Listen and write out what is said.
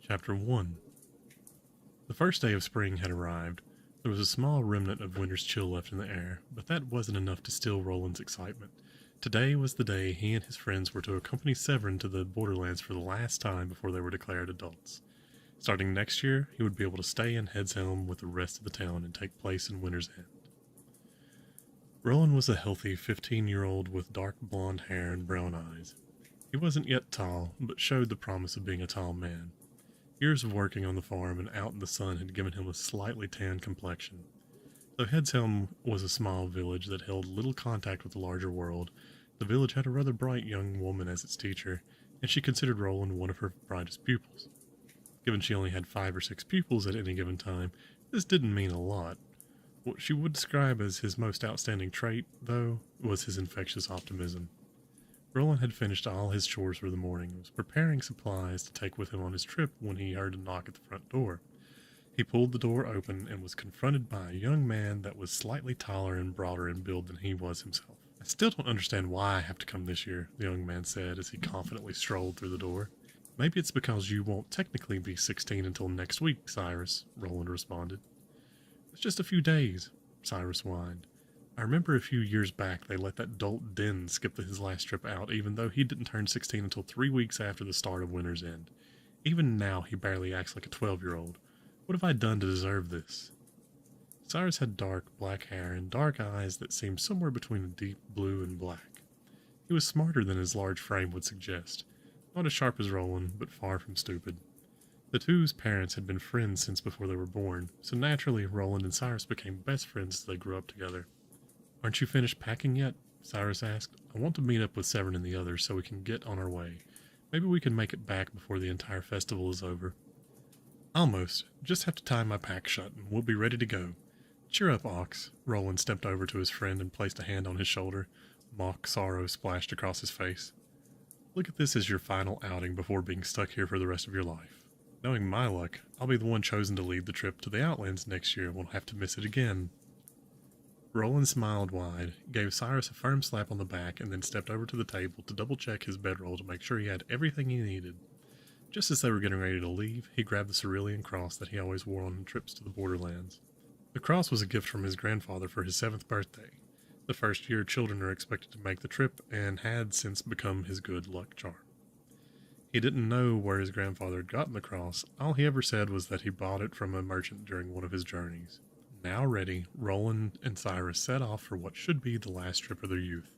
Chapter 1. The first day of spring had arrived. There was a small remnant of winter's chill left in the air, but that wasn't enough to still Roland's excitement. Today was the day he and his friends were to accompany Severin to the Borderlands for the last time before they were declared adults. Starting next year, he would be able to stay in Headshelm with the rest of the town and take place in Winter's End. Roland was a healthy 15-year-old with dark blonde hair and brown eyes. He wasn't yet tall, but showed the promise of being a tall man. Years of working on the farm and out in the sun had given him a slightly tanned complexion. Though Headshelm was a small village that held little contact with the larger world, the village had a rather bright young woman as its teacher, and she considered Roland one of her brightest pupils. Given she only had 5 or 6 pupils at any given time, this didn't mean a lot. What she would describe as his most outstanding trait, though, was his infectious optimism. Roland had finished all his chores for the morning and was preparing supplies to take with him on his trip when he heard a knock at the front door. He pulled the door open and was confronted by a young man that was slightly taller and broader in build than he was himself. "I still don't understand why I have to come this year," the young man said as he confidently strolled through the door. "Maybe it's because you won't technically be 16 until next week, Cyrus," Roland responded. "It's just a few days," Cyrus whined. "I remember a few years back they let that dolt Den skip his last trip out, even though he didn't turn 16 until 3 weeks after the start of Winter's End. Even now he barely acts like a 12-year-old. What have I done to deserve this?" Cyrus had dark black hair and dark eyes that seemed somewhere between a deep blue and black. He was smarter than his large frame would suggest. Not as sharp as Roland, but far from stupid. The two's parents had been friends since before they were born, so naturally Roland and Cyrus became best friends as they grew up together. "Aren't you finished packing yet?" Cyrus asked. "I want to meet up with Severin and the others so we can get on our way. Maybe we can make it back before the entire festival is over." "Almost. Just have to tie my pack shut and we'll be ready to go. Cheer up, Ox." Roland stepped over to his friend and placed a hand on his shoulder. Mock sorrow splashed across his face. "Look at this as your final outing before being stuck here for the rest of your life. Knowing my luck, I'll be the one chosen to lead the trip to the Outlands next year and won't have to miss it again." Roland smiled wide, gave Cyrus a firm slap on the back, and then stepped over to the table to double-check his bedroll to make sure he had everything he needed. Just as they were getting ready to leave, he grabbed the cerulean cross that he always wore on trips to the Borderlands. The cross was a gift from his grandfather for his 7th birthday, the first year children are expected to make the trip, and had since become his good luck charm. He didn't know where his grandfather had gotten the cross. All he ever said was that he bought it from a merchant during one of his journeys. Now ready, Roland and Cyrus set off for what should be the last trip of their youth.